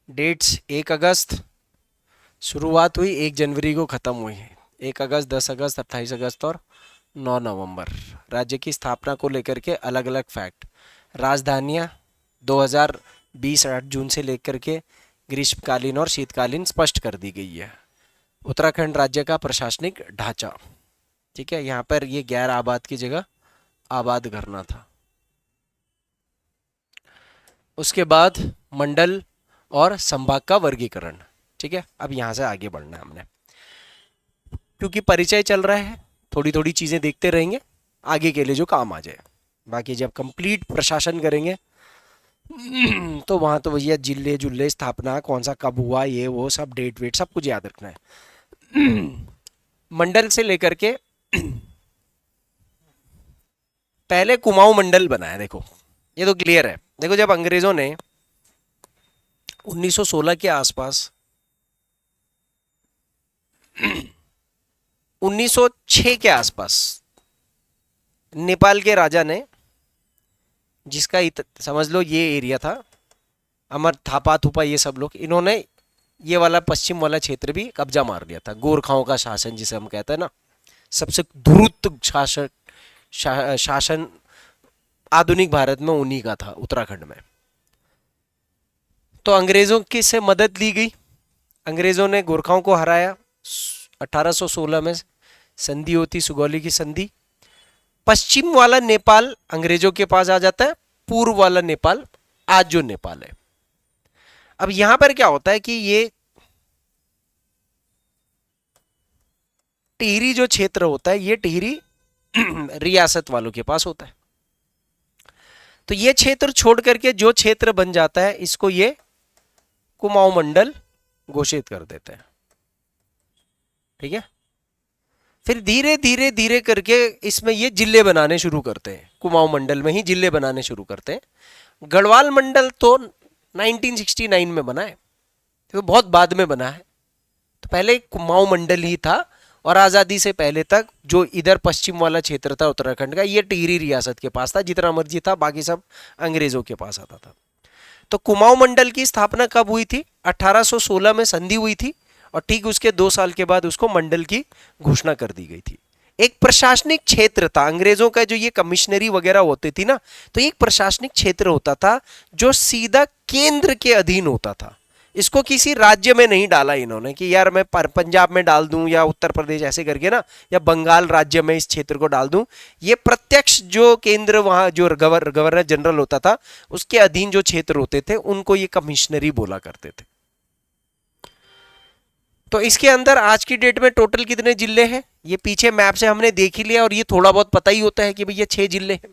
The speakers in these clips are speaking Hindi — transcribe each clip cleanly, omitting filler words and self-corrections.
डेट्स 1 अगस्त शुरुआत हुई, 1 जनवरी को ख़त्म हुई। 1 अगस्त, 10 अगस्त, 28 अगस्त और 9 नवंबर। राज्य की स्थापना को लेकर के अलग अलग फैक्ट। राजधानियाँ 2020 8 जून से लेकर के ग्रीष्मकालीन और शीतकालीन स्पष्ट कर दी गई है। उत्तराखंड राज्य का प्रशासनिक ढांचा, ठीक है, यहाँ पर ये गैर आबाद की जगह आबाद करना था। उसके बाद मंडल और संभाग का वर्गीकरण, ठीक है। अब यहाँ से आगे बढ़ना है हमने, क्योंकि परिचय चल रहा है, थोड़ी थोड़ी चीज़ें देखते रहेंगे आगे के लिए जो काम आ जाए। बाकी जब कंप्लीट प्रशासन करेंगे तो वहाँ तो भैया जिले जुल्ले स्थापना कौन सा कब हुआ, ये वो सब डेट वेट सब कुछ याद रखना है। मंडल से लेकर के पहले कुमाऊं मंडल बनाया, देखो ये तो क्लियर है। देखो जब अंग्रेजों ने 1916 के आसपास 1906 के आसपास नेपाल के राजा ने, जिसका समझ लो ये एरिया था, अमर थापा थुपा ये सब लोग, इन्होंने ये वाला पश्चिम वाला क्षेत्र भी कब्जा मार लिया था। गोरखाओं का शासन जिसे हम कहते हैं ना, सबसे द्रुत शासन आधुनिक भारत में उन्हीं का था, उत्तराखंड में। तो अंग्रेजों की से मदद ली गई, अंग्रेजों ने गोरखाओं को हराया। 1816 में संधि होती, सुगौली की संधि। पश्चिम वाला नेपाल अंग्रेजों के पास आ जाता है, पूर्व वाला नेपाल आज जो नेपाल है। अब यहां पर क्या होता है कि ये टिहरी जो क्षेत्र होता है, ये टिहरी रियासत वालों के पास होता है। तो ये क्षेत्र छोड़ करके जो क्षेत्र बन जाता है, इसको ये कुमाऊं मंडल घोषित कर देते हैं, ठीक है। फिर धीरे धीरे धीरे करके इसमें ये जिले बनाने शुरू करते हैं, कुमाऊं मंडल में ही जिले बनाने शुरू करते हैं। गढ़वाल मंडल तो 1969 में बना है, तो बहुत बाद में बना है। तो पहले कुमाऊं मंडल ही था, और आज़ादी से पहले तक जो इधर पश्चिम वाला क्षेत्र था उत्तराखंड का, ये टिहरी रियासत के पास था, जितना मर्जी था, बाकी सब अंग्रेजों के पास आता था। तो कुमाऊं मंडल की स्थापना कब हुई थी? 1816 में संधि हुई थी, और ठीक उसके 2 साल के बाद उसको मंडल की घोषणा कर दी गई थी। एक प्रशासनिक क्षेत्र था अंग्रेजों का, जो ये कमिश्नरी वगैरह होती थी ना, तो एक प्रशासनिक क्षेत्र होता था जो सीधा केंद्र के अधीन होता था। इसको किसी राज्य में नहीं डाला इन्होंने कि यार मैं पंजाब में डाल दूं या उत्तर प्रदेश ऐसे करके ना, या बंगाल राज्य में इस क्षेत्र को डाल दूं। ये प्रत्यक्ष जो केंद्र वहां जो गवर्नर जनरल होता था, उसके अधीन जो क्षेत्र होते थे उनको ये कमिश्नरी बोला करते थे। तो इसके अंदर आज की डेट में टोटल कितने जिले हैं, ये पीछे मैप से हमने देख ही लिया, और ये थोड़ा बहुत पता ही होता है कि भैया 6 जिले हैं।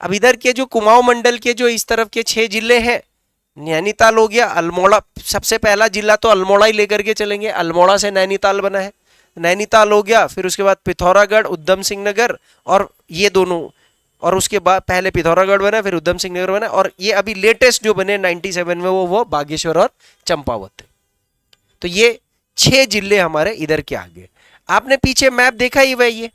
अब इधर के जो कुमाऊं मंडल के जो इस तरफ के 6 जिले हैं, नैनीताल हो गया, अल्मोड़ा सबसे पहला जिला तो अल्मोड़ा ही लेकर के चलेंगे, अल्मोड़ा से नैनीताल बना है, नैनीताल हो गया। फिर उसके बाद पिथौरागढ़, उधम सिंह नगर, और ये दोनों, और उसके बाद पहले पिथौरागढ़ बना, फिर उधम सिंह नगर बना, और ये अभी लेटेस्ट जो बने 97 में वो बागेश्वर और चंपावत। तो ये 6 जिले हमारे इधर के आगे। आपने पीछे मैप देखा ही वही है।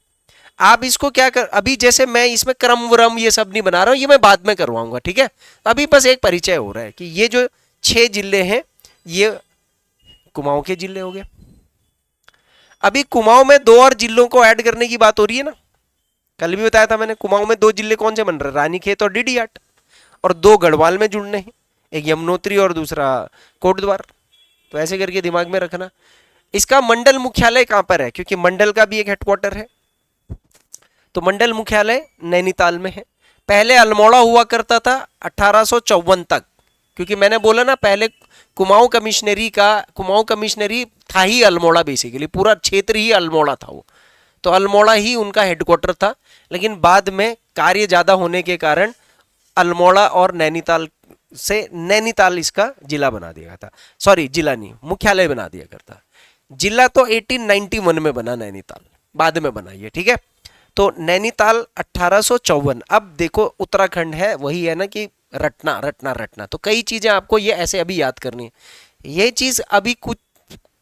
आप इसको क्या कर, अभी जैसे मैं इसमें क्रम व्रम ये सब नहीं बना रहा हूं, ये मैं बाद में करवाऊंगा, ठीक है। अभी बस एक परिचय हो रहा है कि ये जो 6 जिले हैं, ये कुमाऊं के जिले हो गए। अभी कुमाऊं में 2 और जिलों को ऐड करने की बात हो रही है ना, कल भी बताया था मैंने। कुमाऊं में 2 जिले कौन से बन रहे, रानीखेत और डीडीआट, और 2 गढ़वाल में जुड़ने हैं, एक यमुनोत्री और दूसरा कोटद्वार। तो ऐसे करके दिमाग में रखना। इसका मंडल मुख्यालय कहां पर है, क्योंकि मंडल का भी एक हेडक्वार्टर है। तो मंडल मुख्यालय नैनीताल में है। पहले अल्मोड़ा हुआ करता था 1854 तक, क्योंकि मैंने बोला ना पहले कुमाऊं कमिश्नरी था ही अल्मोड़ा, बेसिकली पूरा क्षेत्र ही अल्मोड़ा था वो। तो अल्मोड़ा ही उनका हेडक्वार्टर था, लेकिन बाद में कार्य ज़्यादा होने के कारण अल्मोड़ा और नैनीताल से नैनीताल इसका जिला बना दिया था। सॉरी, जिला नहीं, मुख्यालय बना दिया करता। जिला तो 1891 में बना, नैनीताल बाद में बना ये, ठीक है। तो नैनीताल 1854। अब देखो उत्तराखंड है वही है ना कि रटना रटना रटना, तो कई चीजें आपको ये ऐसे अभी याद करनी है। ये चीज अभी कुछ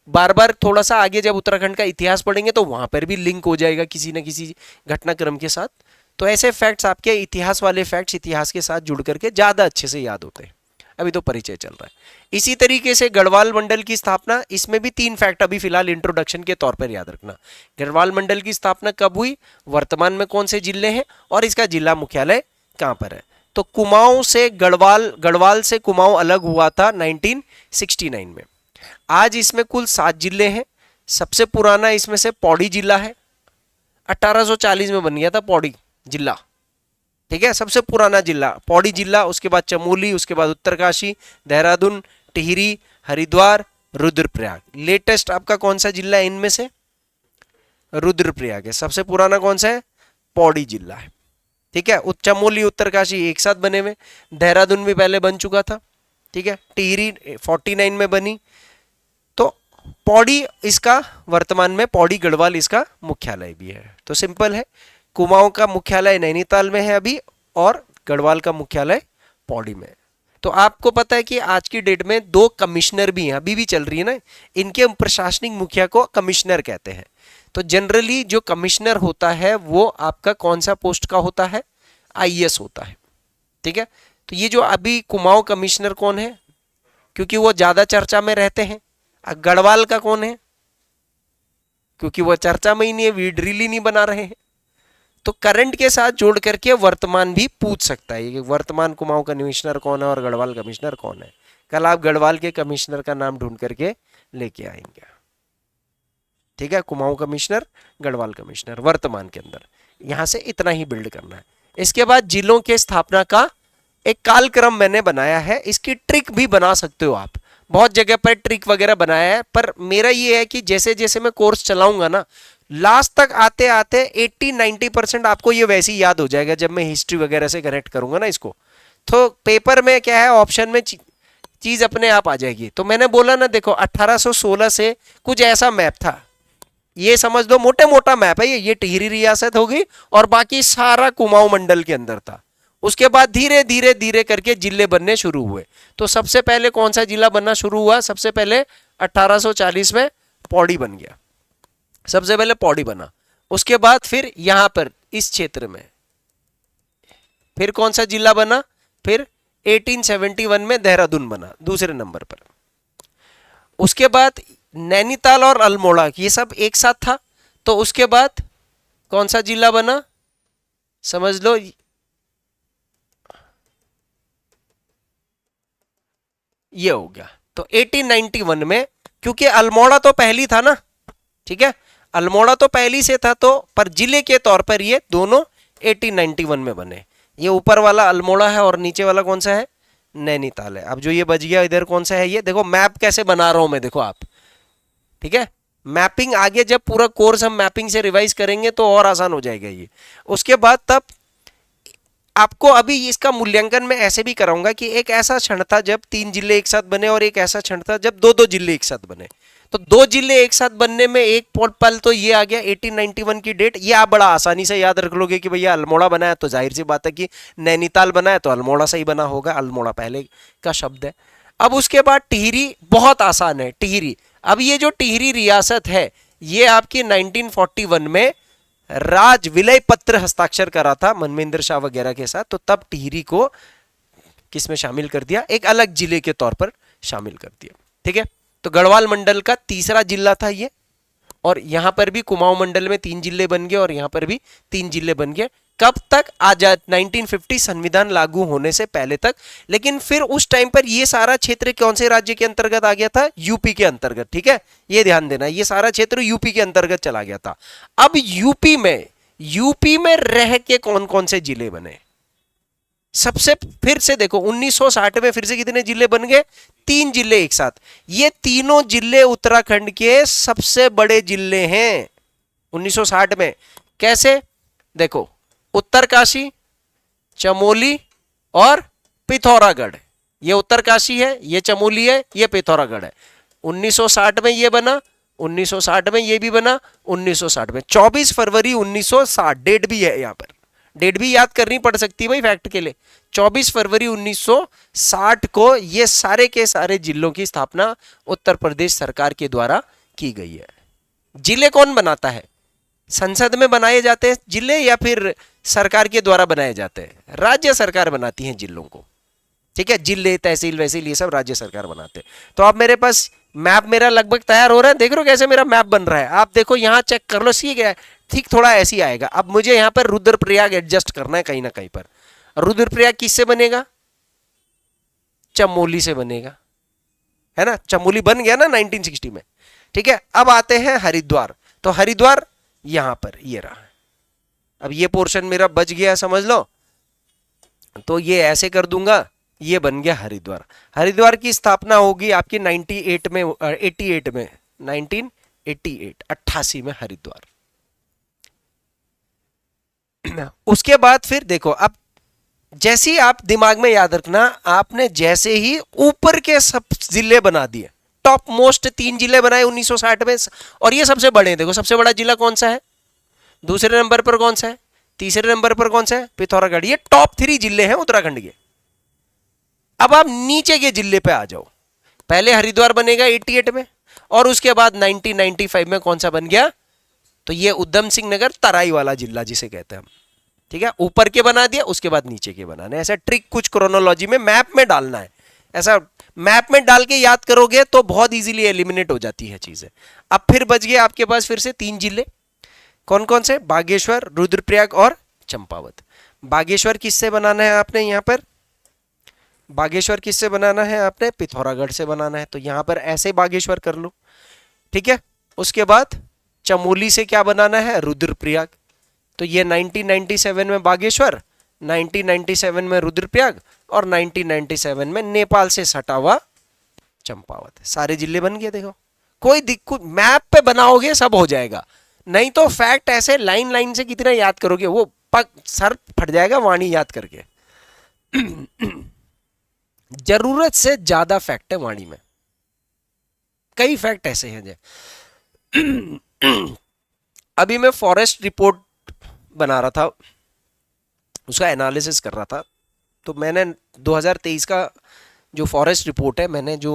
बार बार थोड़ा सा आगे जब उत्तराखंड का इतिहास पढ़ेंगे तो वहां पर भी लिंक हो जाएगा किसी न किसी घटनाक्रम के साथ। तो ऐसे फैक्ट्स आपके इतिहास वाले फैक्ट्स इतिहास के साथ जुड़ करके ज्यादा अच्छे से याद होते हैं। अभी तो परिचय चल रहा है। इसी तरीके से गढ़वाल मंडल की स्थापना, इसमें भी 3 फैक्ट अभी फिलहाल इंट्रोडक्शन के तौर पर याद रखना। गढ़वाल मंडल की स्थापना कब हुई, वर्तमान में कौन से जिले हैं और इसका जिला मुख्यालय कहां पर है। तो कुमाऊं से गढ़वाल, गढ़वाल से कुमाऊं अलग हुआ था 1969 में। आज इसमें कुल 7 जिले हैं। सबसे पुराना इसमें से पौड़ी जिला है, 1840 में बन गया था पौड़ी जिला, ठीक है, सबसे पुराना जिला पौड़ी जिला। उसके बाद चमोली, उसके बाद उत्तरकाशी, देहरादून, टिहरी, हरिद्वार, रुद्रप्रयाग। लेटेस्ट आपका कौन सा जिला है इनमें से, रुद्रप्रयाग है। सबसे पुराना कौन सा है, पौड़ी जिला है, ठीक है। चमोली उत्तरकाशी एक साथ बने हुए, देहरादून भी पहले बन चुका था, ठीक है, टिहरी 49 में बनी। तो पौड़ी इसका वर्तमान में पौड़ी गढ़वाल इसका मुख्यालय भी है। तो सिंपल है, कुमाऊं का मुख्यालय नैनीताल में है अभी और गढ़वाल का मुख्यालय पौड़ी में। तो आपको पता है कि आज की डेट में 2 कमिश्नर भी हैं, अभी भी चल रही है ना, इनके प्रशासनिक मुखिया को कमिश्नर कहते हैं। तो जनरली जो कमिश्नर होता है वो आपका कौन सा पोस्ट का होता है, आईएएस होता है, ठीक है। तो ये जो अभी कुमाऊं कमिश्नर कौन है, क्योंकि वो ज्यादा चर्चा में रहते हैं। गढ़वाल का कौन है, क्योंकि वो चर्चा में ही नहीं है, वीड रीली नहीं बना रहे हैं। तो करंट के साथ जोड़ करके वर्तमान भी पूछ सकता है कि वर्तमान कुमाऊं कमिश्नर कौन है और गढ़वाल कमिश्नर कौन है। कल आप गढ़वाल के कमिश्नर का नाम ढूंढ करके लेके आएंगे, ठीक है। कुमाऊं कमिश्नर, गढ़वाल कमिश्नर वर्तमान के अंदर, यहां से इतना ही बिल्ड करना है। इसके बाद जिलों के स्थापना का एक कालक्रम मैंने बनाया है, इसकी ट्रिक भी बना सकते हो आप। बहुत जगह पर ट्रिक वगैरह बनाया है, पर मेरा ये है कि जैसे जैसे मैं कोर्स चलाऊंगा ना, लास्ट तक आते आते 80-90% आपको ये वैसे ही याद हो जाएगा जब मैं हिस्ट्री वगैरह से कनेक्ट करूंगा ना इसको। तो पेपर में क्या है, ऑप्शन में चीज अपने आप आ जाएगी। तो मैंने बोला ना, देखो 1816 से कुछ ऐसा मैप था, ये समझ लो मोटे मोटा मैप है ये टिहरी रियासत होगी और बाकी सारा कुमाऊं मंडल के अंदर था। उसके बाद धीरे धीरे धीरे करके जिले बनने शुरू हुए। तो सबसे पहले कौन सा जिला बनना शुरू हुआ, सबसे पहले 1840 में पौड़ी बन गया, सबसे पहले पौड़ी बना। उसके बाद फिर यहां पर इस क्षेत्र में फिर कौन सा जिला बना, फिर 1871 में देहरादून बना दूसरे नंबर पर। उसके बाद नैनीताल और अल्मोड़ा ये सब एक साथ था। तो उसके बाद कौन सा जिला बना, समझ लो ये हो गया। तो 1891 में, क्योंकि अल्मोड़ा तो पहली था ना, ठीक है, अल्मोड़ा तो पहली से था, तो पर जिले के तौर पर ये दोनों 1891 में बने। ये ऊपर वाला अल्मोड़ा है और नीचे वाला कौन सा है, नैनीताल है। अब जो ये बच गया इधर कौन सा है, ये देखो मैप कैसे बना रहा हूं मैं, देखो आप, ठीक है। मैपिंग आगे जब पूरा कोर्स हम मैपिंग से रिवाइज करेंगे तो और आसान हो जाएगा ये। उसके बाद तब आपको अभी इसका मूल्यांकन मैं ऐसे भी कराऊंगा कि एक ऐसा क्षण था जब 3 जिले एक साथ बने और एक ऐसा क्षण था जब 2-2 जिले एक साथ बने। तो 2 जिले एक साथ बनने में एक पल तो ये आ गया 1891 की डेट। ये आप बड़ा आसानी से याद रख लोगे कि भैया अल्मोड़ा बनाया तो जाहिर सी बात है कि नैनीताल बनाया तो अल्मोड़ा से ही बना होगा, अल्मोड़ा पहले का शब्द है। अब उसके बाद टिहरी, बहुत आसान है टिहरी। अब ये जो टिहरी रियासत है ये आपकी 1941 में राज विलय पत्र हस्ताक्षर करा था मनमेंद्र शाह वगैरह के साथ, तो तब टिहरी को किसमें शामिल कर दिया, एक अलग जिले के तौर पर शामिल कर दिया, ठीक है। तो गढ़वाल मंडल का तीसरा जिला था ये, और यहां पर भी कुमाऊं मंडल में 3 जिले बन गए और यहां पर भी 3 जिले बन गए। कब तक, आजाद 1950 संविधान लागू होने से पहले तक। लेकिन फिर उस टाइम पर ये सारा क्षेत्र कौन से राज्य के अंतर्गत आ गया था, यूपी के अंतर्गत, ठीक है, ये ध्यान देना, ये सारा क्षेत्र यूपी के अंतर्गत चला गया था। अब यूपी में रह के कौन कौन से जिले बने, सबसे फिर से देखो 1960 में फिर से कितने जिले बन गए, 3 जिले एक साथ। ये तीनों जिले उत्तराखंड के सबसे बड़े जिले हैं 1960 में। कैसे, देखो उत्तरकाशी, चमोली और पिथौरागढ़, ये उत्तरकाशी है, ये चमोली है, ये पिथौरागढ़ है। 1960 में ये बना, 1960 में ये भी बना, 1960 में 24 फरवरी 1960 डेट भी है, यहां पर डेट भी याद करनी पड़ सकती है भाई फैक्ट के लिए। 24 फरवरी 1960 को ये सारे के सारे जिलों की स्थापना उत्तर प्रदेश सरकार के द्वारा की गई है। जिले कौन बनाता है, संसद में बनाए जाते हैं जिले या फिर सरकार के द्वारा बनाए जाते हैं? राज्य सरकार बनाती है जिलों को, ठीक है। जिले, तहसील वहसील ये सब राज्य सरकार बनाते हैं। तो अब मेरे पास मैप मेरा लगभग तैयार हो रहा है, देख रहे हो कैसे मेरा मैप बन रहा है। आप देखो यहाँ चेक कर लो, सी गया ठीक, थोड़ा ऐसे ही आएगा। अब मुझे यहाँ पर रुद्रप्रयाग एडजस्ट करना है कहीं ना कहीं पर। रुद्रप्रयाग किससे बनेगा? चमोली से बनेगा, है ना। चमोली बन गया ना 1960 में, ठीक है। अब आते हैं हरिद्वार, तो हरिद्वार यहां पर ये रहा। अब ये पोर्शन मेरा बच गया, समझ लो। तो ये ऐसे कर दूंगा, ये बन गया हरिद्वार। हरिद्वार की स्थापना होगी आपकी 98 में, 88 में, 1988, 88 में हरिद्वार। उसके बाद फिर देखो, अब जैसे ही आप दिमाग में याद रखना, आपने जैसे ही ऊपर के सब जिले बना दिए, टॉप मोस्ट 3 जिले बनाए 1960 में, और ये सबसे बड़े हैं। देखो सबसे बड़ा जिला कौन सा है, दूसरे नंबर पर कौन सा है, तीसरे नंबर पर कौन सा है, पिथौरागढ़। ये टॉप 3 जिले हैं उत्तराखंड के। अब आप नीचे के जिले पे आ जाओ। पहले हरिद्वार बनेगा 88 में, और उसके बाद 1995 में कौन सा बन गया, तो ये उधम सिंह नगर तराई वाला जिला जिसे कहते हैं हम, ठीक है। ऊपर के बना दिया, उसके बाद नीचे के बनाने। ऐसा ट्रिक कुछ क्रोनोलॉजी में मैप में डालना है। ऐसा मैप में डाल के याद करोगे तो बहुत इजीली एलिमिनेट हो जाती है चीजें। अब फिर बच गए आपके पास फिर से 3 जिले, कौन कौन से, बागेश्वर, रुद्रप्रयाग और चंपावत। बागेश्वर किससे बनाना है आपने यहाँ पर, बागेश्वर किससे बनाना है आपने, पिथौरागढ़ से बनाना है। तो यहां पर ऐसे बागेश्वर कर लो, ठीक है। उसके बाद चमोली से क्या बनाना है, रुद्रप्रयाग। तो ये 1997 में बागेश्वर, 1997 में रुद्रप्रयाग, और 1997 में नेपाल से सटा हुआ चंपावत। सारे जिले बन गए। देखो कोई दिक्कत, मैप पे बनाओगे सब हो जाएगा। नहीं तो फैक्ट ऐसे लाइन लाइन से कितना याद करोगे, वो पग सर फट जाएगा वाणी याद करके। जरूरत से ज्यादा फैक्ट है वाणी में, कई फैक्ट ऐसे हैं जो अभी मैं फॉरेस्ट रिपोर्ट बना रहा था, उसका एनालिसिस कर रहा था। तो मैंने 2023 का जो फॉरेस्ट रिपोर्ट है, मैंने जो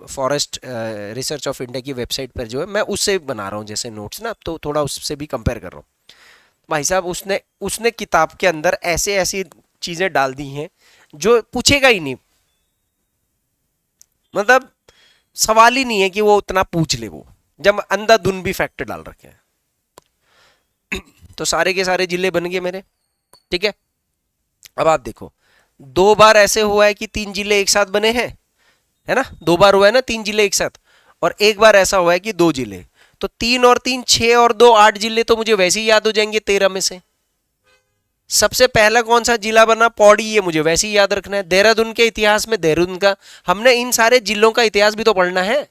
फॉरेस्ट रिसर्च ऑफ इंडिया की वेबसाइट पर जो है, मैं उससे बना रहा हूँ जैसे नोट्स ना, तो थोड़ा उससे भी कंपेयर कर रहा हूँ। भाई साहब उसने किताब के अंदर ऐसे ऐसी चीजें डाल दी हैं जो पूछेगा ही नहीं, मतलब सवाल ही नहीं है कि वो उतना पूछ ले। वो जब अंधाधुन भी फैक्ट डाल रखे हैं। तो सारे के सारे जिले बन गए मेरे, ठीक है। अब आप देखो, 2 बार ऐसे हुआ है कि 3 जिले एक साथ बने हैं, है ना। 2 बार हुआ है ना 3 जिले एक साथ, और 1 बार ऐसा हुआ है कि 2 जिले। तो 3 और 3 6 और 2 8 जिले तो मुझे वैसे ही याद हो जाएंगे 13 में से। सबसे पहला कौन सा जिला बना, पौड़ी, ये मुझे वैसे ही याद रखना है। देहरादून के इतिहास में देहरादून का, हमने इन सारे जिलों का इतिहास भी तो पढ़ना है।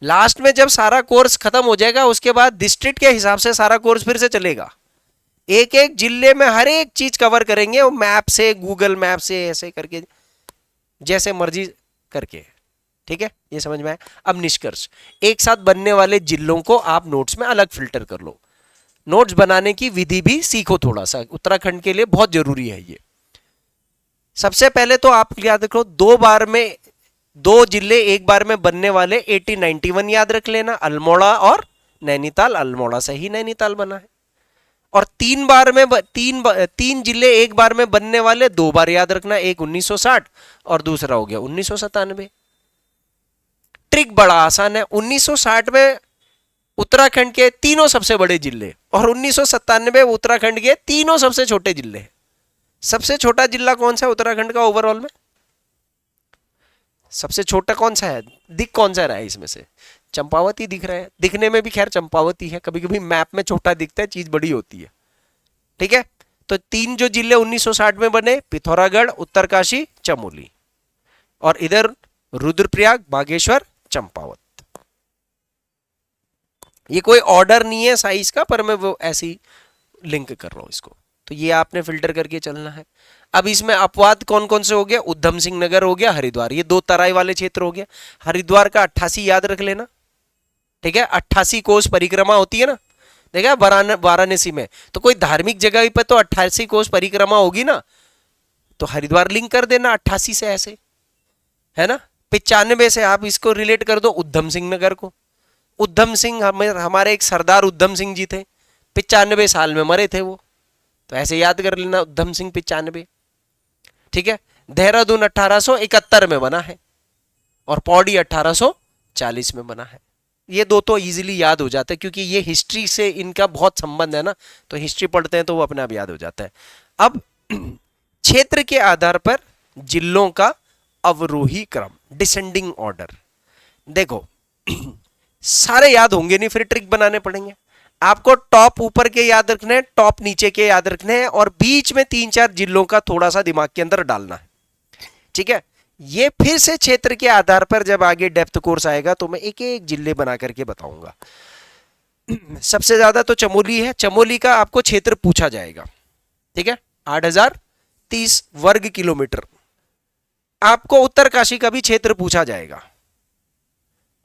लास्ट में जब सारा कोर्स खत्म हो जाएगा, उसके बाद डिस्ट्रिक्ट के हिसाब से सारा कोर्स फिर से चलेगा। एक एक जिले में हर एक चीज कवर करेंगे, वो मैप से, गूगल मैप से, ऐसे करके जैसे मर्जी करके, ठीक है। ये समझ में आया। अब निष्कर्ष, एक साथ बनने वाले जिलों को आप नोट्स में अलग फिल्टर कर लो। नोट्स बनाने की विधि भी सीखो थोड़ा सा, उत्तराखंड के लिए बहुत जरूरी है ये। सबसे पहले तो आप याद रखो, 2 बार में 2 जिले एक बार में बनने वाले 1891 याद रख लेना, अल्मोड़ा और नैनीताल। अल्मोड़ा से ही नैनीताल बना है। और 3 बार में 3 जिले एक बार में बनने वाले 2 बार याद रखना, एक 1960 और दूसरा हो गया 1997। ट्रिक बड़ा आसान है। 1960 में उत्तराखंड के तीनों सबसे बड़े जिले, और 1997 उत्तराखंड के तीनों सबसे छोटे जिले। सबसे छोटा जिला कौन सा है उत्तराखंड का ओवरऑल में, सबसे छोटा कौन सा है, दिख कौन सा रहा है इसमें से, चंपावत ही दिख रहा है। दिखने में भी खैर चंपावत ही है, कभी कभी मैप में छोटा दिखता है, चीज बड़ी होती है, ठीक है। तो 3 जो जिले 1960 में बने, पिथौरागढ़, उत्तरकाशी, चमोली, और इधर रुद्रप्रयाग, बागेश्वर, चंपावत। ये कोई ऑर्डर नहीं है साइज का, पर मैं वो ऐसी लिंक कर रहा हूं इसको। तो ये आपने फिल्टर करके चलना है। अब इसमें अपवाद कौन कौन से हो गया, उधम सिंह नगर हो गया, हरिद्वार, ये 2 तराई वाले क्षेत्र हो गया। हरिद्वार का 88 याद रख लेना, ठीक है। 88 कोस परिक्रमा होती है ना, देखा वाराणसी में। तो कोई धार्मिक जगह पे तो 88 कोस परिक्रमा होगी ना, तो हरिद्वार लिंक कर देना 88 से, ऐसे है ना। 95 से आप इसको रिलेट कर दो उधम सिंह नगर को। उधम सिंह हमारे एक सरदार उधम सिंह जी थे, 95 साल में मरे थे वो, तो ऐसे याद कर लेना, उधम सिंह 95। ठीक है, देहरादून 1871 में बना है और पौड़ी 1840 में बना है। ये दो तो इजीली याद हो जाता है क्योंकि ये हिस्ट्री से इनका बहुत संबंध है ना, तो हिस्ट्री पढ़ते हैं तो वो अपने आप याद हो जाता है। अब क्षेत्र के आधार पर जिलों का अवरोही क्रम, डिसेंडिंग ऑर्डर। देखो सारे याद होंगे नहीं, फिर ट्रिक बनाने पड़ेंगे आपको। टॉप ऊपर के याद रखने हैं, टॉप नीचे के याद रखने हैं, और बीच में 3-4 जिलों का थोड़ा सा दिमाग के अंदर डालना है। ठीक है, ये फिर से क्षेत्र के आधार पर जब आगे डेप्थ कोर्स आएगा तो मैं एक एक जिले बना करके बताऊंगा। सबसे ज्यादा तो चमोली है, चमोली का आपको क्षेत्र पूछा जाएगा। ठीक है, 8030 वर्ग किलोमीटर। आपको उत्तरकाशी का भी क्षेत्र पूछा जाएगा,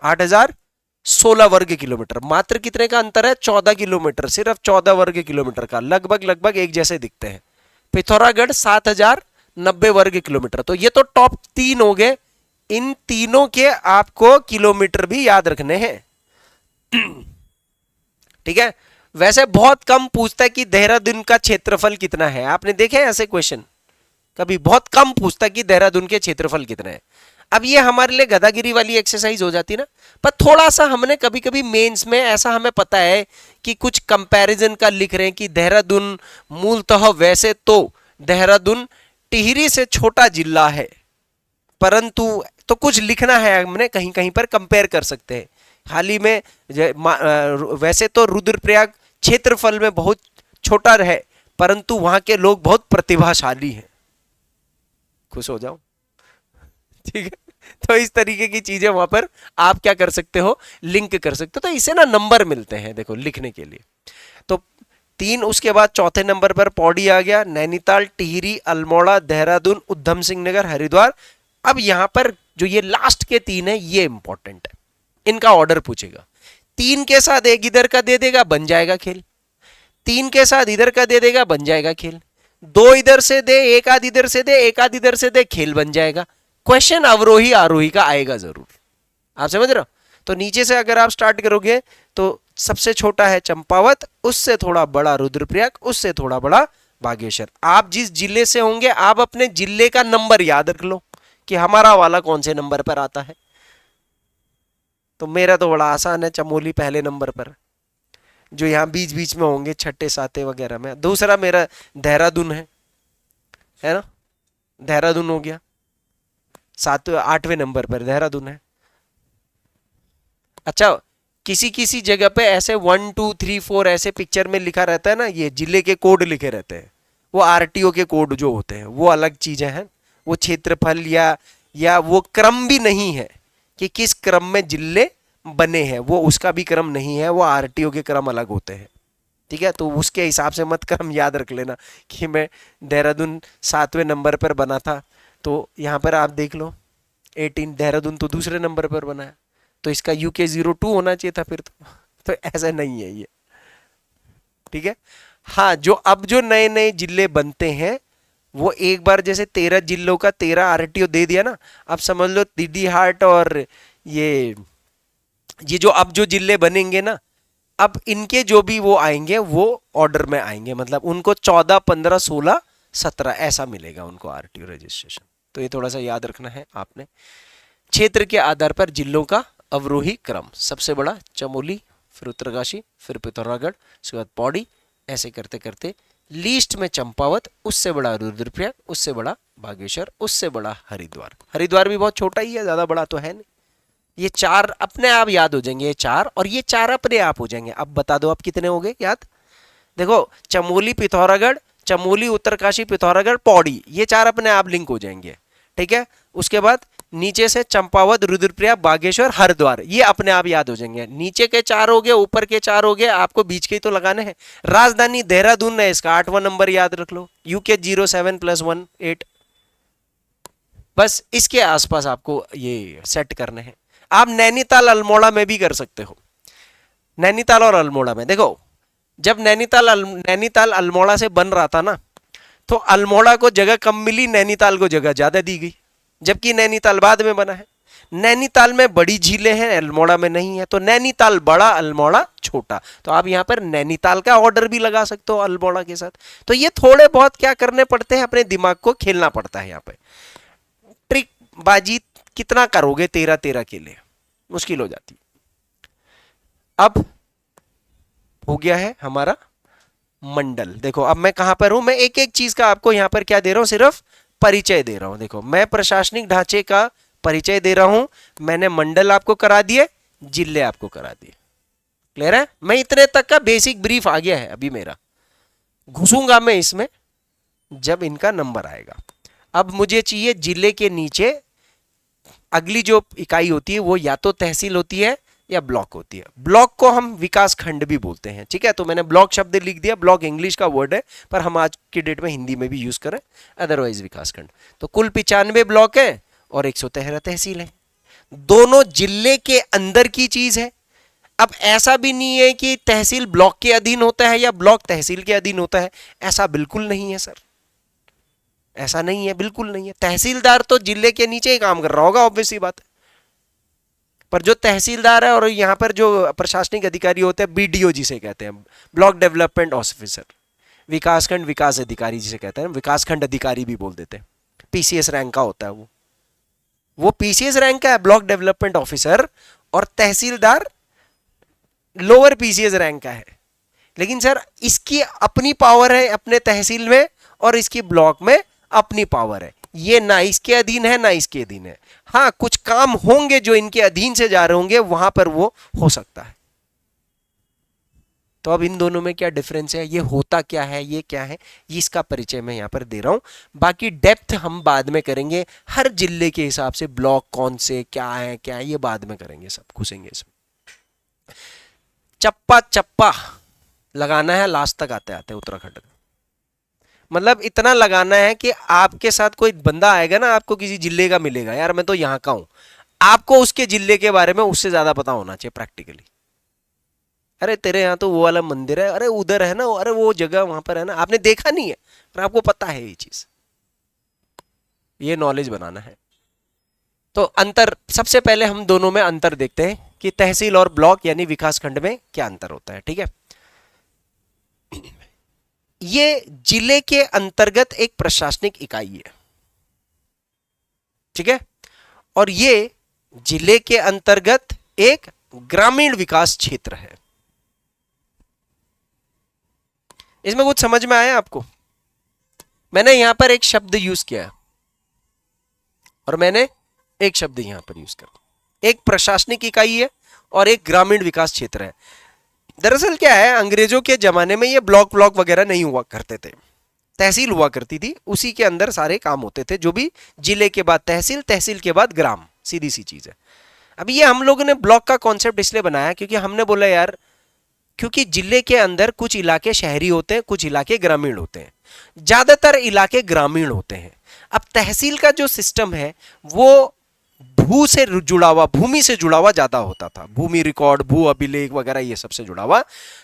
8016 वर्ग किलोमीटर। मात्र कितने का अंतर है? 14 किलोमीटर, सिर्फ 14 वर्ग किलोमीटर का, लगभग लगभग एक जैसे दिखते हैं। पिथौरागढ़ 7090 वर्ग किलोमीटर। तो ये तो टॉप 3 हो गए, इन तीनों के आपको किलोमीटर भी याद रखने हैं। ठीक है, वैसे बहुत कम पूछता है कि देहरादून का क्षेत्रफल कितना है। आपने देखे हैं ऐसे क्वेश्चन कभी? बहुत कम पूछता है कि देहरादून के क्षेत्रफल कितना है। अब ये हमारे लिए गधागिरी वाली एक्सरसाइज हो जाती ना, पर थोड़ा सा हमने कभी कभी मेंस में ऐसा हमें पता है कि कुछ कंपैरिजन का लिख रहे हैं कि देहरादून मूलतः वैसे तो देहरादून टिहरी से छोटा जिला है, परंतु तो कुछ लिखना है हमने, कहीं कहीं पर कंपेयर कर सकते हैं। हाल ही में वैसे तो रुद्रप्रयाग क्षेत्रफल में बहुत छोटा है, परंतु वहां के लोग बहुत प्रतिभाशाली हैं। खुश हो जाओ। ठीक है, तो इस तरीके की चीजें वहां पर आप क्या कर सकते हो, लिंक कर सकते हो। तो इसे ना नंबर मिलते हैं देखो लिखने के लिए। तो 3, उसके बाद चौथे नंबर पर पौड़ी आ गया, नैनीताल, टिहरी, अल्मोड़ा, देहरादून, उधम सिंह नगर, हरिद्वार। अब यहां पर जो ये लास्ट के 3 है ये इंपॉर्टेंट है, इनका ऑर्डर पूछेगा। 3 के साथ एक इधर का दे देगा, बन जाएगा खेल। 3 के साथ इधर का दे देगा, बन जाएगा खेल। 2 इधर से दे, एक आध इधर से दे, एक आध इधर से दे, खेल बन जाएगा। क्वेश्चन अवरोही आरोही का आएगा जरूर, आप समझ रहे हो? तो नीचे से अगर आप स्टार्ट करोगे तो सबसे छोटा है चंपावत, उससे थोड़ा बड़ा रुद्रप्रयाग, उससे थोड़ा बड़ा बागेश्वर। आप जिस जिले से होंगे आप अपने जिले का नंबर याद रख लो कि हमारा वाला कौन से नंबर पर आता है। तो मेरा तो बड़ा आसान है, चमोली पहले नंबर पर, जो यहाँ बीच बीच में होंगे छठे साते वगैरह में। दूसरा मेरा देहरादून है ना, देहरादून हो गया 8वें नंबर पर देहरादून है। अच्छा, किसी किसी जगह पे ऐसे 1 2 3 4 ऐसे पिक्चर में लिखा रहता है ना, ये जिले के कोड लिखे रहते हैं, वो आरटीओ के कोड जो होते हैं वो अलग चीजें हैं। वो क्षेत्रफल या वो क्रम भी नहीं है कि किस क्रम में जिले बने हैं, वो उसका भी क्रम नहीं है, वो आरटीओ के क्रम अलग होते हैं। ठीक है, तो उसके हिसाब से मत क्रम याद रख लेना कि मैं देहरादून 7वें नंबर पर बना था, तो यहाँ पर आप देख लो 18 देहरादून तो दूसरे नंबर पर बना है, तो इसका UK02 होना चाहिए था फिर तो ऐसा नहीं है ये। ठीक है, हाँ, जो नए नए जिले बनते हैं वो एक बार जैसे 13 जिलों का 13 आरटीओ दे दिया ना, अब समझ लो दीदीहाट और ये जो जिले बनेंगे ना, अब इनके जो भी वो आएंगे वो ऑर्डर में आएंगे, मतलब उनको 14 15 16 17 ऐसा मिलेगा उनको आरटीओ रजिस्ट्रेशन। तो ये थोड़ा सा याद रखना है आपने। क्षेत्र के आधार पर जिलों का अवरोही क्रम, सबसे बड़ा चमोली, फिर उत्तरकाशी, फिर पिथौरागढ़, उसके बाद पौड़ी, ऐसे करते करते लीस्ट में चंपावत, उससे बड़ा रुद्रप्रयाग, उससे बड़ा बागेश्वर, उससे बड़ा हरिद्वार। हरिद्वार भी बहुत छोटा ही है, ज्यादा बड़ा तो है नहीं। ये 4 अपने आप याद हो जाएंगे, ये 4 और ये 4 अपने आप हो जाएंगे। अब बता दो आप कितने हो गए याद? देखो, चमोली, पिथौरागढ़, चमोली, उत्तरकाशी, पिथौरागढ़, पौड़ी, ये 4 अपने आप लिंक हो जाएंगे। ठीक है, उसके बाद नीचे से चंपावत, रुद्रप्रयाग, बागेश्वर, हरिद्वार, ये अपने आप याद हो जाएंगे। नीचे के 4 हो गए, ऊपर के 4 हो गए, आपको बीच के ही तो लगाने हैं। राजधानी देहरादून है, इसका 8वां नंबर याद रख लो, UK07 + 1 8। बस इसके आसपास आपको ये सेट करने हैं। आप नैनीताल अल्मोड़ा में भी कर सकते हो। नैनीताल और अल्मोड़ा में देखो, जब नैनीताल अल्मोड़ा से बन रहा था ना, तो अल्मोड़ा को जगह कम मिली, नैनीताल को जगह ज्यादा दी गई, जबकि नैनीताल बाद में बना है। नैनीताल में बड़ी झीलें हैं, अल्मोड़ा में नहीं है, तो नैनीताल बड़ा, अल्मोड़ा छोटा। तो आप यहाँ पर नैनीताल का ऑर्डर भी लगा सकते हो अल्मोड़ा के साथ। तो ये थोड़े बहुत क्या करने पड़ते हैं, अपने दिमाग को खेलना पड़ता है। यहाँ पे ट्रिक बाजी कितना करोगे 13-13 के लिए, मुश्किल हो जाती। अब हो गया है हमारा मंडल। देखो अब मैं कहां पर हूं, मैं एक एक चीज का आपको यहां पर क्या दे रहा हूं, सिर्फ परिचय दे रहा हूं। देखो मैं प्रशासनिक ढांचे का परिचय दे रहा हूं, मैंने मंडल आपको करा दिए, जिले आपको करा दिए। क्लियर है? मैं इतने तक का बेसिक ब्रीफ आ गया है। अभी मेरा घुसूंगा मैं इसमें जब इनका नंबर आएगा। अब मुझे चाहिए जिले के नीचे अगली जो इकाई होती है वो या तो तहसील होती है या ब्लॉक होती है। ब्लॉक को हम विकास खंड भी बोलते हैं, ठीक है। तो मैंने ब्लॉक शब्द लिख दिया, ब्लॉक इंग्लिश का वर्ड है पर हम आज की डेट में हिंदी में भी यूज करें, अदरवाइज विकास खंड। तो कुल 95 ब्लॉक है और 113 तहसील है, दोनों जिले के अंदर की चीज है। अब ऐसा भी नहीं है कि तहसील ब्लॉक के अधीन होता है या ब्लॉक तहसील के अधीन होता है, ऐसा बिल्कुल नहीं है सर, ऐसा नहीं है, बिल्कुल नहीं है। तहसीलदार तो जिले के नीचे ही काम कर रहा होगा, ऑब्वियस सी बात है। पर जो तहसीलदार है और यहाँ पर जो प्रशासनिक अधिकारी होते हैं, बीडीओ जिसे कहते हैं, ब्लॉक डेवलपमेंट ऑफिसर, विकासखंड विकास अधिकारी जिसे कहते हैं, विकासखंड अधिकारी भी बोल देते हैं, पीसीएस रैंक का होता है वो पीसीएस रैंक का है, ब्लॉक डेवलपमेंट ऑफिसर। और तहसीलदार लोअर पीसीएस रैंक का है। लेकिन सर इसकी अपनी पावर है अपने तहसील में और इसकी ब्लॉक में अपनी पावर है, ये ना इसके अधीन है ना इसके अधीन है। हाँ कुछ काम होंगे जो इनके अधीन से जा रहे होंगे, वहां पर वो हो सकता है। तो अब इन दोनों में क्या डिफरेंस है, ये होता क्या है, ये क्या है, ये इसका परिचय मैं यहां पर दे रहा हूं। बाकी डेप्थ हम बाद में करेंगे, हर जिले के हिसाब से ब्लॉक कौन से क्या है ये बाद में करेंगे, सब घुसेंगे इसमें। चप्पा चप्पा लगाना है लास्ट तक आते आते उत्तराखंड का। मतलब इतना लगाना है कि आपके साथ कोई बंदा आएगा ना, आपको किसी जिले का मिलेगा, यार मैं तो यहां का हूं, आपको उसके जिले के बारे में उससे ज्यादा पता होना चाहिए प्रैक्टिकली। अरे तेरे यहाँ तो वो वाला मंदिर है, अरे उधर है ना, अरे वो जगह वहां पर है ना, आपने देखा नहीं है पर आपको पता है ये चीज, ये नॉलेज बनाना है। तो अंतर, सबसे पहले हम दोनों में अंतर देखते हैं कि तहसील और ब्लॉक यानी विकास खंड में क्या अंतर होता है, ठीक है। ये जिले के अंतर्गत एक प्रशासनिक इकाई है, ठीक है, और ये जिले के अंतर्गत एक ग्रामीण विकास क्षेत्र है। इसमें कुछ समझ में आया आपको? मैंने यहां पर एक शब्द यूज किया है और मैंने एक शब्द यहां पर यूज किया, एक प्रशासनिक इकाई है और एक ग्रामीण विकास क्षेत्र है। दरअसल क्या है, अंग्रेजों के जमाने में ये ब्लॉक वगैरह नहीं हुआ करते थे, तहसील हुआ करती थी, उसी के अंदर सारे काम होते थे, जो भी जिले के बाद तहसील, तहसील के बाद ग्राम, सीधी सी चीज है। अब ये हम लोगों ने ब्लॉक का कॉन्सेप्ट इसलिए बनाया क्योंकि हमने बोला यार, क्योंकि जिले के अंदर कुछ इलाके शहरी होते हैं, कुछ इलाके ग्रामीण होते हैं, ज्यादातर इलाके ग्रामीण होते हैं। अब तहसील का जो सिस्टम है वो भू से जुड़ा हुआ, भूमि से जुड़ा हुआ ज्यादा होता था, भूमि रिकॉर्ड, भू अभिलेख वगैरह ये सबसे जुड़ा हुआ।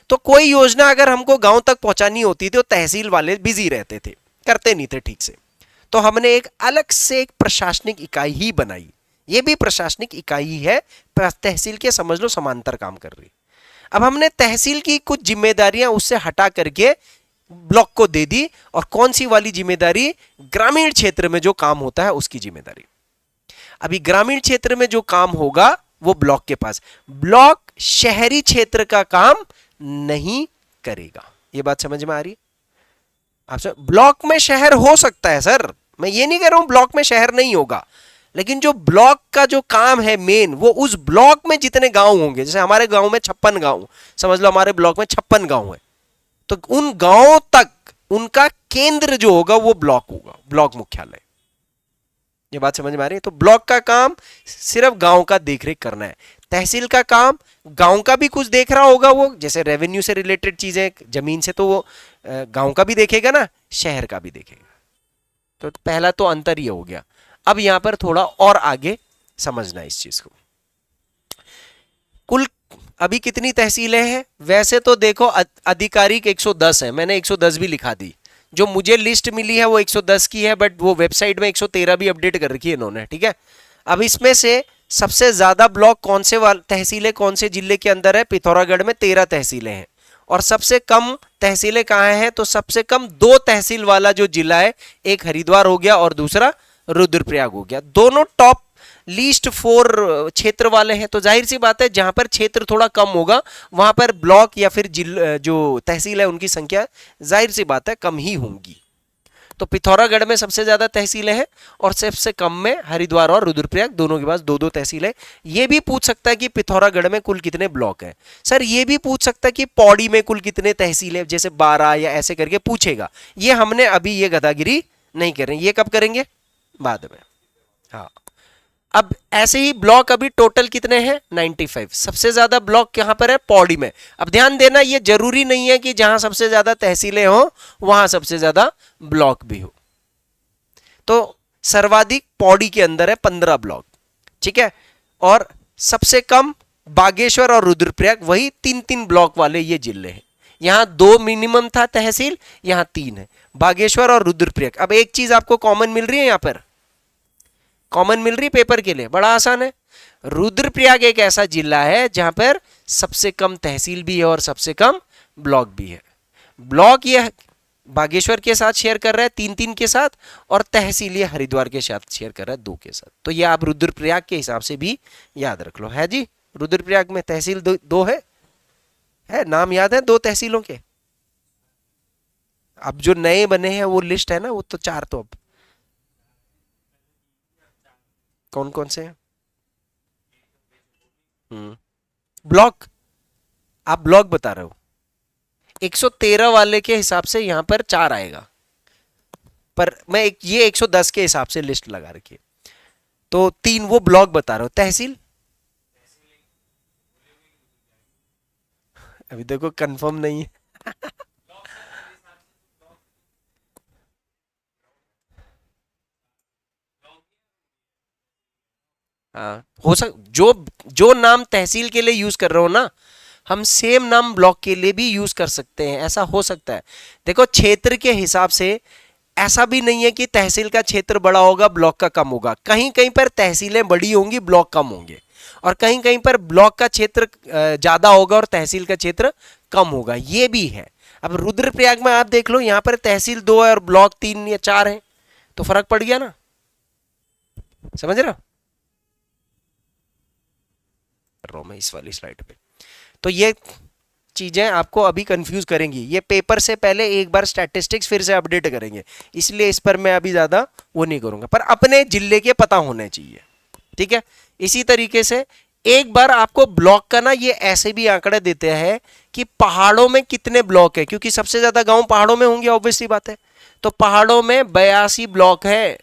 तो कोई योजना अगर हमको गांव तक पहुंचानी होती थी तो तहसील वाले बिजी रहते थे, करते नहीं थे ठीक से, तो हमने एक अलग से एक प्रशासनिक इकाई ही बनाई। ये भी प्रशासनिक इकाई है, तहसील के समझ लो समांतर काम कर रही। अब हमने तहसील की कुछ जिम्मेदारियां उससे हटा करके ब्लॉक को दे दी, और कौन सी वाली जिम्मेदारी, ग्रामीण क्षेत्र में जो काम होता है उसकी जिम्मेदारी। अभी ग्रामीण क्षेत्र में जो काम होगा वो ब्लॉक के पास, ब्लॉक शहरी क्षेत्र का काम नहीं करेगा। ये बात समझ में आ रही है आपसे? ब्लॉक में शहर हो सकता है सर, मैं ये नहीं कह रहा हूं ब्लॉक में शहर नहीं होगा, लेकिन जो ब्लॉक का जो काम है मेन, वो उस ब्लॉक में जितने गांव होंगे, जैसे हमारे गांव में 56 गांव, समझ लो हमारे ब्लॉक में 56 गांव है, तो उन गांवों तक उनका केंद्र जो होगा वो ब्लॉक होगा, ब्लॉक मुख्यालय। ये बात समझ में आ रही है? तो ब्लॉक का काम सिर्फ गांव का देखरेख करना है, तहसील का काम गांव का भी कुछ देख रहा होगा, वो जैसे रेवेन्यू से रिलेटेड चीजें, जमीन से, तो वो गांव का भी देखेगा ना, शहर का भी देखेगा। तो पहला तो अंतर ये हो गया। अब यहां पर थोड़ा और आगे समझना इस चीज को। कुल अभी कितनी तहसीलें हैं? वैसे तो देखो आधिकारिक 110 है, मैंने 110 भी लिखा दी, जो मुझे लिस्ट मिली है वो 110 की है, बट वो वेबसाइट में 113 भी अपडेट कर रखी है इन्होंने, ठीक है। अब इसमें से सबसे ज्यादा ब्लॉक कौन से तहसीलें कौन से जिले के अंदर है? पिथौरागढ़ में 13 तहसीलें हैं। और सबसे कम तहसीलें कहाँ हैं? तो सबसे कम 2 तहसील वाला जो जिला है, एक हरिद्वार हो गया और दूसरा रुद्रप्रयाग हो गया। दोनों टॉप लीस्ट 4 क्षेत्र वाले हैं। तो जाहिर सी बात है जहां पर क्षेत्र थोड़ा कम होगा वहां पर ब्लॉक या फिर जो तहसील है उनकी संख्या जाहिर सी बात है कम ही होंगी। तो पिथौरागढ़ में सबसे ज्यादा तहसीलें हैं और सबसे कम में हरिद्वार और रुद्रप्रयाग, दोनों के पास 2-2 तहसीलें। ये भी पूछ सकता है कि पिथौरागढ़ में कुल कितने ब्लॉक हैं। सर ये भी पूछ सकता है कि पौड़ी में कुल कितने तहसीलें, जैसे 12 या ऐसे करके पूछेगा। ये हमने अभी ये गदागिरी नहीं कर रहे, ये कब करेंगे? बाद में। हाँ, अब ऐसे ही ब्लॉक अभी टोटल कितने हैं? 95। सबसे ज्यादा ब्लॉक कहां पर है? पौड़ी में। अब ध्यान देना, ये जरूरी नहीं है कि जहां सबसे ज्यादा तहसीलें हो वहां सबसे ज्यादा ब्लॉक भी हो। तो सर्वाधिक पौड़ी के अंदर है 15 ब्लॉक, ठीक है। और सबसे कम बागेश्वर और रुद्रप्रयाग, वही 3-3 ब्लॉक वाले ये जिले हैं। यहां 2 मिनिमम था तहसील, यहां 3 है, बागेश्वर और रुद्रप्रयाग। अब एक चीज आपको कॉमन मिल रही है, यहां पर कॉमन मिल रही पेपर के लिए, बड़ा आसान है। रुद्रप्रयाग एक ऐसा जिला है जहां पर सबसे कम तहसील भी है और सबसे कम ब्लॉक भी है। ब्लॉक ये बागेश्वर के साथ शेयर कर रहा है 3-3 के साथ, और तहसील ये हरिद्वार के साथ शेयर कर रहा है 2 के साथ। तो ये आप रुद्रप्रयाग के हिसाब से भी याद रख लो। है जी, रुद्रप्रयाग में तहसील 2 है, नाम याद है 2 तहसीलों के। अब जो नए बने हैं वो लिस्ट है ना, वो तो 4 तो अब कौन कौन से हैं? ब्लॉक, आप ब्लॉक बता रहे हो। 113 वाले के हिसाब से यहां पर 4 आएगा, पर मैं ये 110 के हिसाब से लिस्ट लगा रखी है। तो 3 वो ब्लॉक बता रहे हो। तहसील अभी देखो कंफर्म नहीं है। हाँ, हो सक जो जो नाम तहसील के लिए यूज कर रहे हो ना, हम सेम नाम ब्लॉक के लिए भी यूज कर सकते हैं, ऐसा हो सकता है। देखो क्षेत्र के हिसाब से ऐसा भी नहीं है कि तहसील का क्षेत्र बड़ा होगा ब्लॉक का कम होगा। कहीं कहीं पर तहसीलें बड़ी होंगी, ब्लॉक कम होंगे, और कहीं कहीं पर ब्लॉक का क्षेत्र ज्यादा होगा और तहसील का क्षेत्र कम होगा, ये भी है। अब रुद्रप्रयाग में आप देख लो, यहाँ पर तहसील 2 है और ब्लॉक 3 या 4 है, तो फर्क पड़ गया ना, समझ रहे हो मैं इस वाली स्लाइड पे। तो ये चीजें आपको अभी कंफ्यूज करेंगी। ये पेपर से पहले एक बार स्टैटिस्टिक्स फिर से अपडेट करेंगे, इसलिए इस पर मैं अभी ज्यादा वो नहीं करूंगा, पर अपने जिले के पता होने चाहिए, ठीक है। इसी तरीके से एक बार आपको ब्लॉक का ना ये ऐसे भी आंकड़े देते हैं कि पहाड़ों में कितने ब्लॉक है, क्योंकि सबसे ज्यादा गांव पहाड़ों में होंगे, ऑब्वियसली बात है। तो पहाड़ों में 82 ब्लॉक है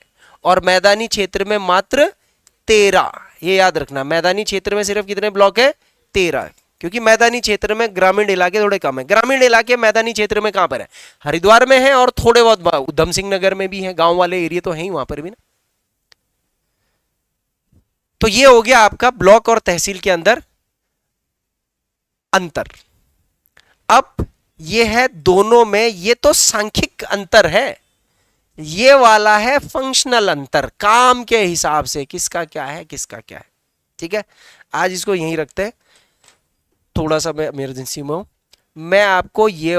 और मैदानी क्षेत्र में मात्र 13। ये याद रखना, मैदानी क्षेत्र में सिर्फ कितने ब्लॉक है? 13, क्योंकि मैदानी क्षेत्र में ग्रामीण इलाके थोड़े कम है। ग्रामीण इलाके मैदानी क्षेत्र में कहां पर है? हरिद्वार में है, और थोड़े बहुत उधम सिंह नगर में भी है, गांव वाले एरिया तो है ही वहां पर भी ना। तो ये हो गया आपका ब्लॉक और तहसील के अंदर अंतर। अब ये है दोनों में, ये तो सांख्यिक अंतर है, ये वाला है फंक्शनल अंतर, काम के हिसाब से किसका क्या है किसका क्या है, ठीक है। आज इसको यहीं रखते हैं, थोड़ा सा मैं इमरजेंसी में हूं। मैं आपको ये